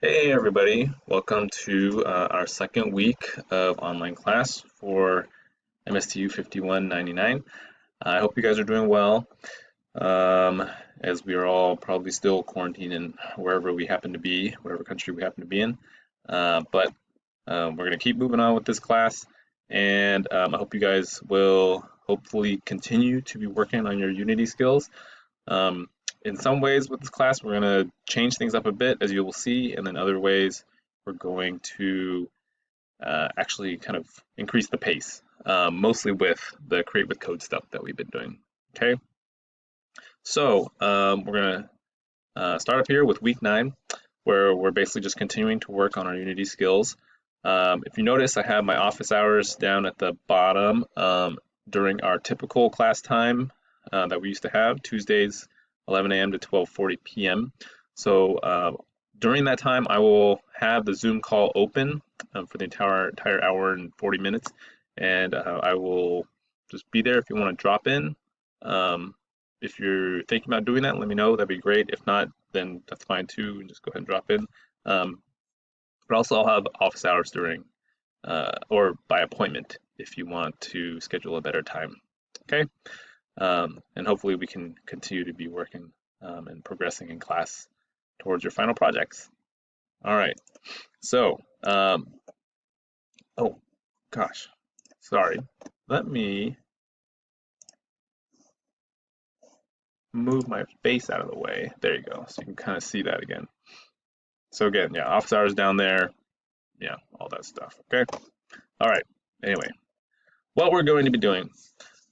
Hey everybody, welcome to our second week of online class for MSTU 5199. I hope you guys are doing well, as we are all probably still quarantined in wherever we happen to be, whatever country we happen to be in. But we're going to keep moving on with this class, and I hope you guys will hopefully continue to be working on your Unity skills. Um, in some ways with this class, we're going to change things up a bit, as you will see, and then other ways we're going to actually kind of increase the pace, mostly with the create with code stuff that we've been doing. Okay, so we're going to start up here with week 9, where we're basically just continuing to work on our Unity skills. If you notice, I have my office hours down at the bottom during our typical class time that we used to have, Tuesdays 11 a.m. to 12:40 p.m. So during that time, I will have the Zoom call open for the entire hour and 40 minutes, and I will just be there if you want to drop in. If you're thinking about doing that, let me know. That'd be great. If not, then that's fine too, and just go ahead and drop in. But also, I'll have office hours during or by appointment if you want to schedule a better time. Okay. And hopefully we can continue to be working and progressing in class towards your final projects. All right. So, oh gosh, sorry. Let me move my face out of the way. There you go. So you can kind of see that again. So again, yeah, office hours down there. Yeah, all that stuff. Okay. All right. Anyway, what we're going to be doing.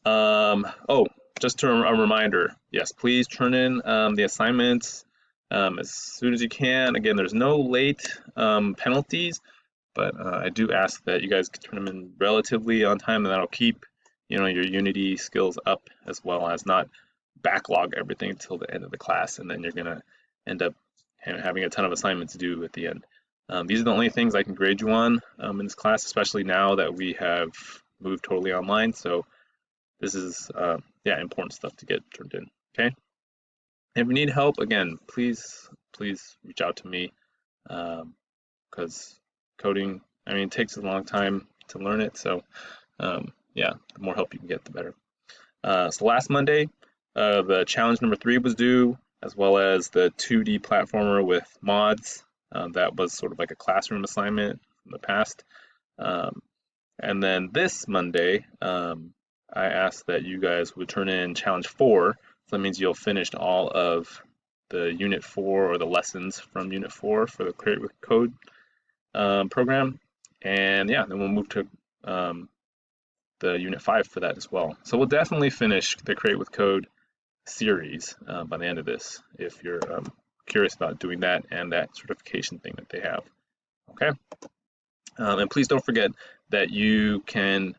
Oh, just a reminder, yes, please turn in the assignments as soon as you can. Again, there's no late penalties, but I do ask that you guys turn them in relatively on time, and that'll keep your Unity skills up, as well as not backlog everything until the end of the class, and then you're gonna end up having a ton of assignments due at the end. These are the only things I can grade you on in this class, especially now that we have moved totally online. So this is yeah, important stuff to get turned in. Okay. If you need help, again, please reach out to me, because coding, I mean, it takes a long time to learn it. So yeah, the more help you can get, the better. So last Monday, the challenge number 3 was due, as well as the 2D platformer with mods. That was sort of like a classroom assignment from the past. And then this Monday, I asked that you guys would turn in challenge 4. So that means you'll finish all of the unit 4 or the lessons from unit 4 for the Create with Code program. And yeah, then we'll move to the unit 5 for that as well. So we'll definitely finish the Create with Code series by the end of this, if you're curious about doing that and that certification thing that they have. Okay. And please don't forget that you can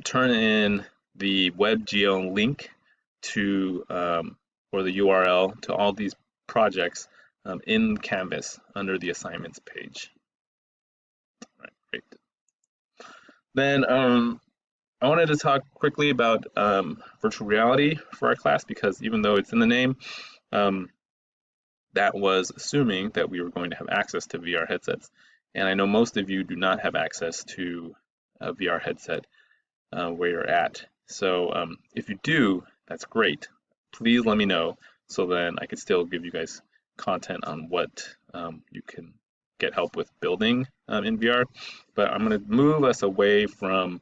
turn in the WebGL link to or the URL to all these projects in Canvas under the assignments page. All right, great. Then I wanted to talk quickly about virtual reality for our class, because even though it's in the name, that was assuming that we were going to have access to VR headsets. And I know most of you do not have access to a VR headset where you're at. So if you do, that's great. Please let me know, so then I could still give you guys content on what you can get help with building in VR. But I'm going to move us away from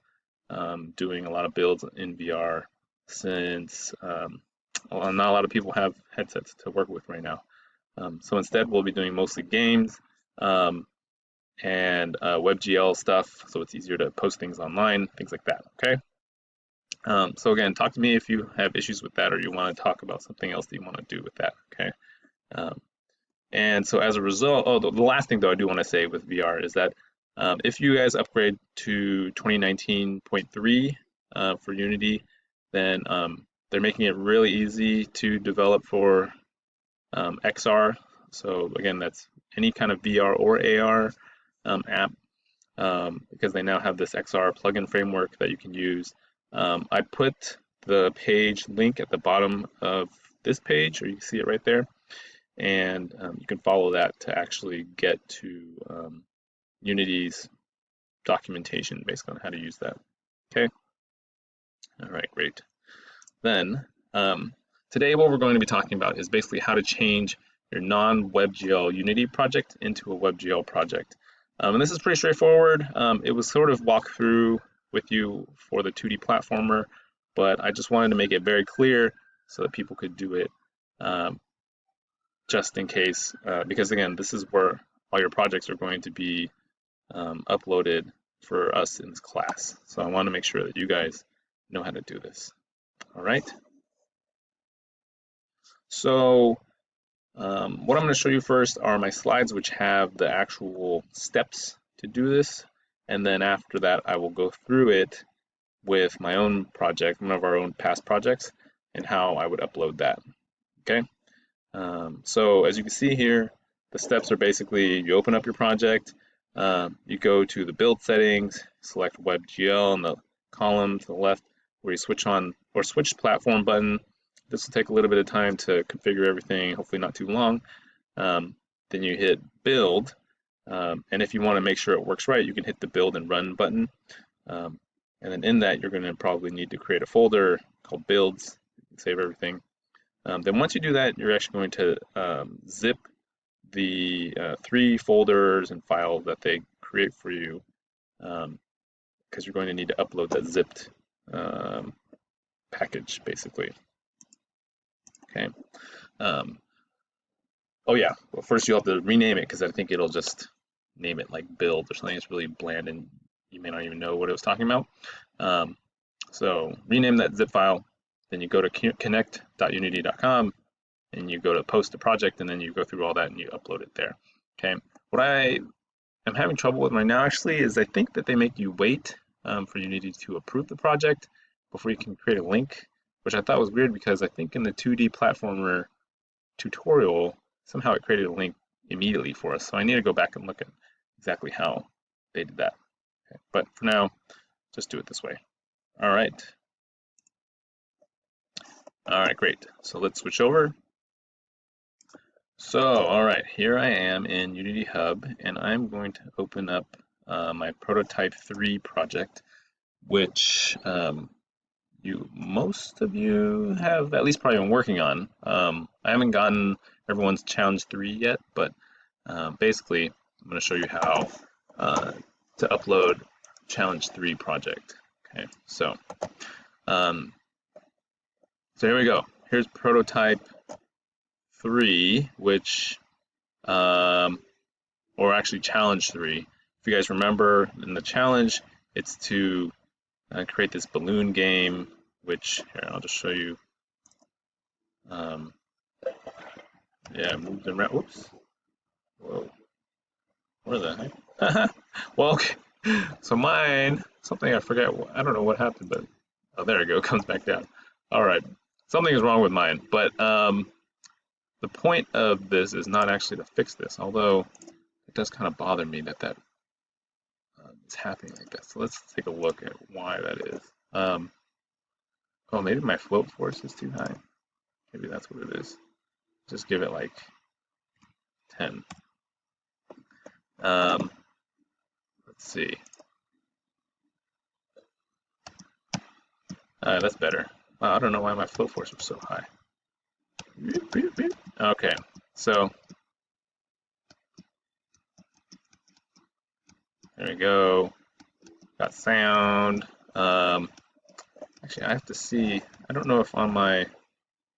doing a lot of builds in VR, since well, not a lot of people have headsets to work with right now. So instead, we'll be doing mostly games and WebGL stuff, so it's easier to post things online, things like that. Okay. So again, talk to me if you have issues with that, or you want to talk about something else that you want to do with that. Okay. And so as a result, oh, the last thing though I do want to say with VR is that if you guys upgrade to 2019.3 for Unity, then they're making it really easy to develop for XR. So again, that's any kind of VR or AR app, because they now have this XR plugin framework that you can use. I put the page link at the bottom of this page, or you can see it right there. and you can follow that to actually get to Unity's documentation based on how to use that. Okay. All right, great. Then today what we're going to be talking about is basically how to change your non-WebGL Unity project into a WebGL project. And this is pretty straightforward. It was sort of walked through with you for the 2D platformer, but I just wanted to make it very clear so that people could do it just in case, because again, this is where all your projects are going to be uploaded for us in this class. So I want to make sure that you guys know how to do this. All right. So what I'm going to show you first are my slides, which have the actual steps to do this. And then after that, I will go through it with my own project, one of our own past projects, and how I would upload that. Okay. So as you can see here, the steps are basically you open up your project, you go to the build settings, select WebGL in the column to the left where you switch on or switch platform button. This will take a little bit of time to configure everything, hopefully not too long. Then you hit build, and if you want to make sure it works right, you can hit the build and run button. And then in that, you're going to probably need to create a folder called builds, save everything. Then once you do that, you're actually going to zip the 3 folders and files that they create for you, because you're going to need to upload that zipped package, basically. Okay. Oh yeah. Well, first you have to rename it because I think it'll just name it like build or something. It's really bland and you may not even know what it was talking about. So rename that zip file. Then you go to connect.unity.com and you go to post a project, and then you go through all that and you upload it there. Okay. What I am having trouble with right now actually is I think that they make you wait for Unity to approve the project before you can create a link, which I thought was weird because I think in the 2D platformer tutorial, somehow it created a link immediately for us. So I need to go back and look at exactly how they did that. Okay. But for now, just do it this way. All right. All right, great. So let's switch over. So, all right, here I am in Unity Hub, and I'm going to open up my Prototype 3 project, which most of you have at least probably been working on. I haven't gotten everyone's Challenge 3 yet, but basically, I'm going to show you how to upload Challenge 3 project. Okay, so here we go. Here's Prototype 3, which, or actually Challenge 3. If you guys remember in the challenge, it's to create this balloon game, which here I'll just show you. Yeah, moved around. Whoops. Whoa. What the heck? Well, okay. So mine, something I forget. I don't know what happened, but oh, there we go. It comes back down. All right. Something is wrong with mine, but the point of this is not actually to fix this, although it does kind of bother me that is happening like that. So let's take a look at why that is. Oh, maybe my float force is too high. Maybe that's what it is. Just give it like 10. Let's see. That's better. Wow, I don't know why my float force was so high. Okay, so there we go. Got sound. Actually, I have to see. I don't know if on my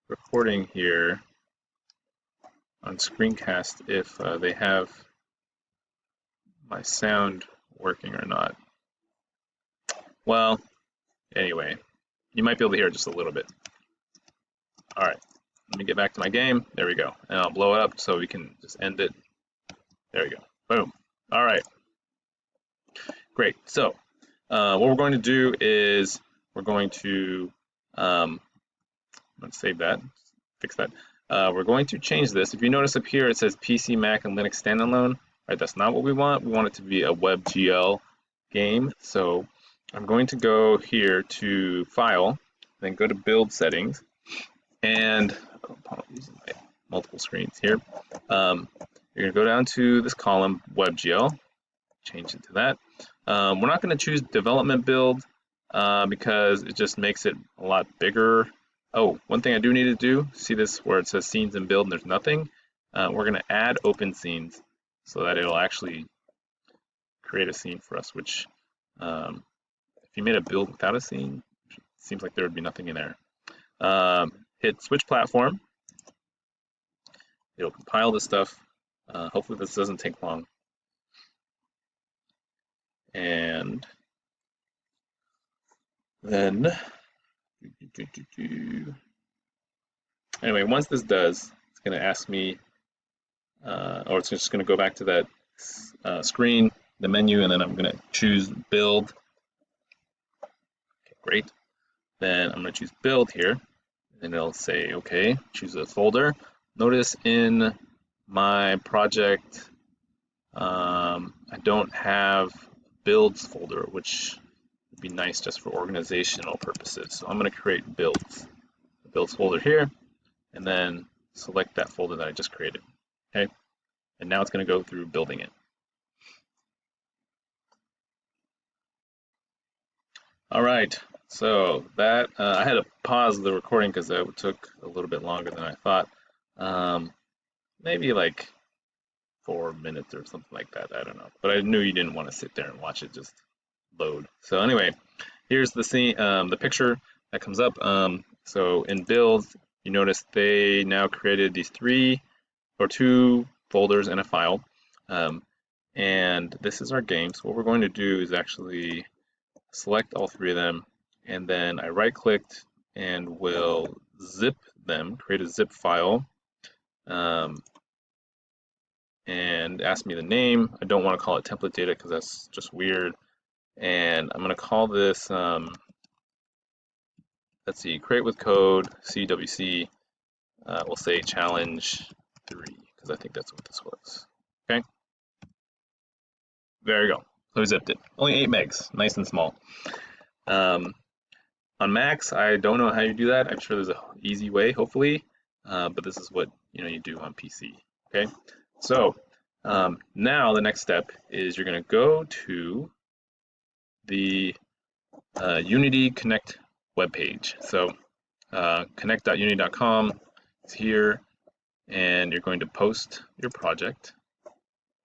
recording here on screencast if they have my sound working or not. Well, anyway, you might be able to hear it just a little bit. All right, let me get back to my game. There we go. And I'll blow it up so we can just end it. There we go. Boom. All right. Great. So what we're going to do is we're going to, let's save that, fix that. We're going to change this. If you notice up here, it says PC, Mac, and Linux standalone. Right, that's not what we want. We want it to be a WebGL game. So I'm going to go here to File, then go to Build Settings, and apologies, my multiple screens here. You're going to go down to this column, WebGL, change it to that. We're not going to choose development build because it just makes it a lot bigger. Oh, one thing I do need to do, see this where it says scenes and build and there's nothing? We're going to add open scenes so that it'll actually create a scene for us, which if you made a build without a scene, it seems like there would be nothing in there. Hit switch platform. It'll compile this stuff. Hopefully this doesn't take long. And then, anyway, once this does, it's going to ask me, or it's just going to go back to that screen, the menu, and then I'm going to choose build. Okay, great. Then I'm going to choose build here, and it'll say, okay, choose a folder. Notice in my project, I don't have builds folder, which would be nice just for organizational purposes. So I'm going to create builds, the builds folder here, and then select that folder that I just created. Okay, and now it's going to go through building it. All right, so that I had to pause the recording because it took a little bit longer than I thought. Maybe like 4 minutes or something like that. I don't know, but I knew you didn't want to sit there and watch it just load. So anyway, here's the scene, the picture that comes up. So in build, you notice they now created these 2 folders and a file, and this is our game. So what we're going to do is actually select all 3 of them, and then I right-clicked and will zip them, create a zip file. And ask me the name. I don't want to call it template data because that's just weird. And I'm going to call this, let's see, create with code, CWC. We'll say challenge 3 because I think that's what this was. Okay. There you go. So we zipped it. Only 8 megs, nice and small. On Macs, I don't know how you do that. I'm sure there's an easy way, hopefully, but this is what you do on PC. Okay. So now the next step is you're going to go to the Unity Connect webpage. So connect.unity.com is here, and you're going to post your project.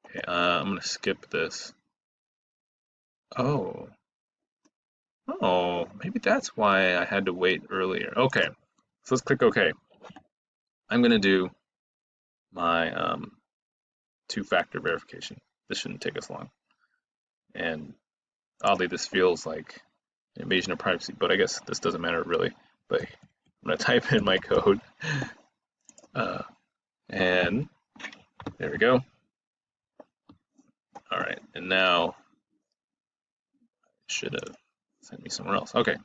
Okay, I'm going to skip this. Oh, maybe that's why I had to wait earlier. Okay, so let's click OK. I'm going to do my 2-factor verification. This shouldn't take us long. And oddly, this feels like an invasion of privacy, but I guess this doesn't matter really. But I'm going to type in my code. And there we go. All right, and now it should have sent me somewhere else. Okay,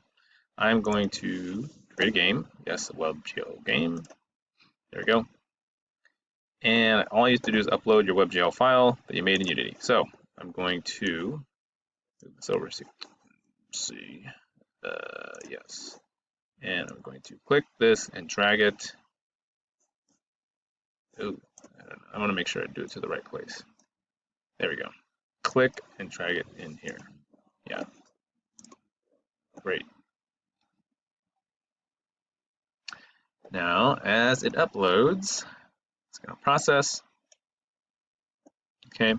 I'm going to create a game. Yes, a WebGL game. There we go. And all you have to do is upload your WebGL file that you made in Unity. So I'm going to move this over to see. Yes. And I'm going to click this and drag it. Ooh, I don't know. I want to make sure I do it to the right place. There we go. Click and drag it in here. Yeah. Great. Now, as it uploads, it's going to process. Okay,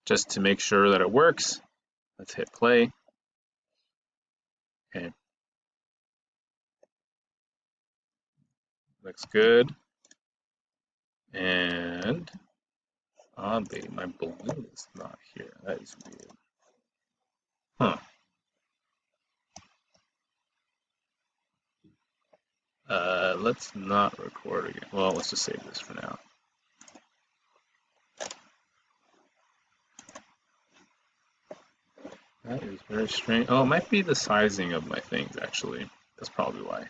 just to make sure that it works, let's hit play. Okay, looks good. And oddly, my balloon is not here. That is weird. Huh. Let's not record again. Well, let's just save this for now. That is very strange. Oh, it might be the sizing of my things, actually. That's probably why.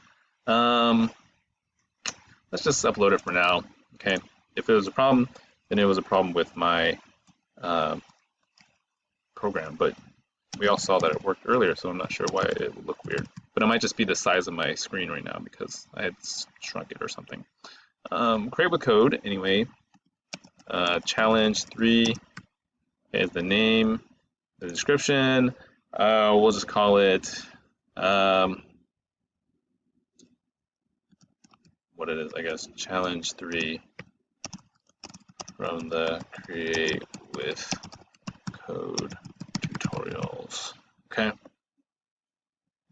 Let's just upload it for now. Okay. If it was a problem, then it was a problem with my program. But we all saw that it worked earlier, so I'm not sure why it would look weird. But it might just be the size of my screen right now because I had shrunk it or something. create with code anyway. Challenge 3 is the name, the description. We'll just call it what it is, I guess. Challenge 3 from the Create with Code tutorials. Okay.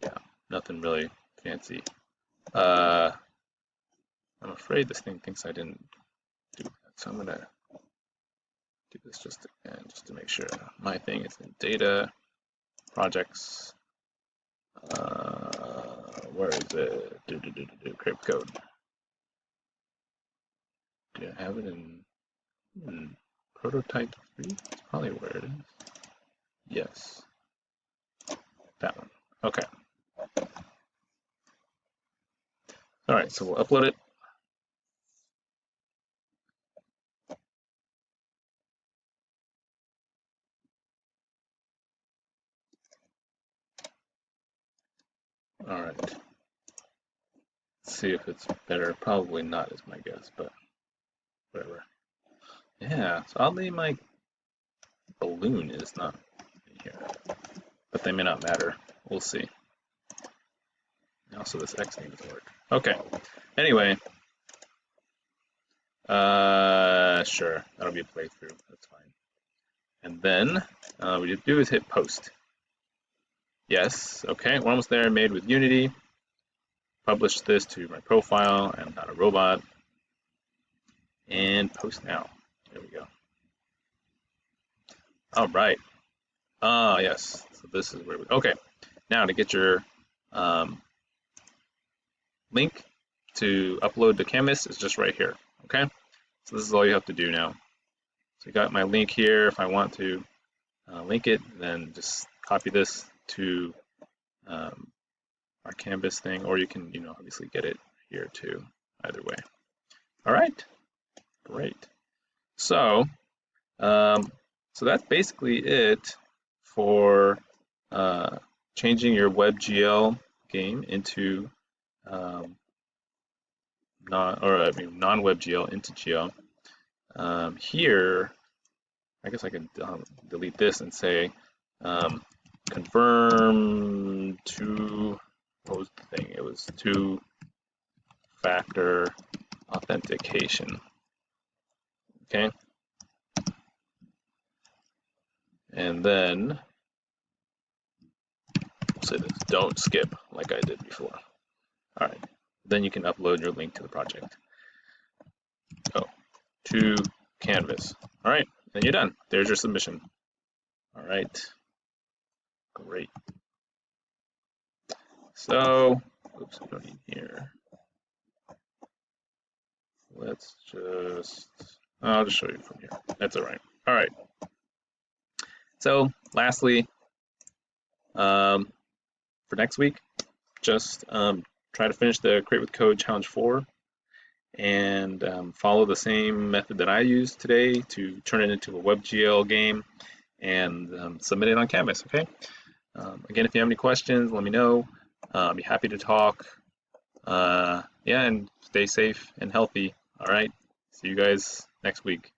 Yeah, nothing really fancy. I'm afraid this thing thinks I didn't do that, so I'm gonna do this just again, just to make sure. My thing is in data, projects. Where is it? Create code. Do I have it in prototype 3? That's probably where it is. Yes. That one. Okay. Alright, so we'll upload it. Alright. Let's see if it's better. Probably not is my guess, but whatever. Yeah, so oddly my balloon is not in here. But they may not matter. We'll see. Also, this X name doesn't work. Okay. Anyway. Sure. That'll be a playthrough. That's fine. And then, what you do is hit post. Yes. Okay. We're almost there. Made with Unity. Publish this to my profile. I'm not a robot. And post now. There we go. All right. Ah, yes. So this is where we. Okay. Now to get your link to upload to Canvas is just right here. Okay. So this is all you have to do now. So you got my link here. If I want to link it, then just copy this to our Canvas thing, or you can, obviously get it here too. Either way. All right. Great. So, so that's basically it for changing your WebGL game into non-WebGL into GL. Here, I guess I could delete this and say confirm to, what was the thing? It was two-factor authentication. Okay. And then we'll say this, don't skip like I did before. All right. Then you can upload your link to the project. Oh, to Canvas. All right, then you're done. There's your submission. All right, great. So, oops, I don't need here. Let's just, I'll just show you from here. That's all right. All right. So, lastly, for next week, just try to finish the Create with Code Challenge 4 and follow the same method that I used today to turn it into a WebGL game and submit it on Canvas, okay? Again, if you have any questions, let me know. I'll be happy to talk. Yeah, and stay safe and healthy, all right? See you guys next week.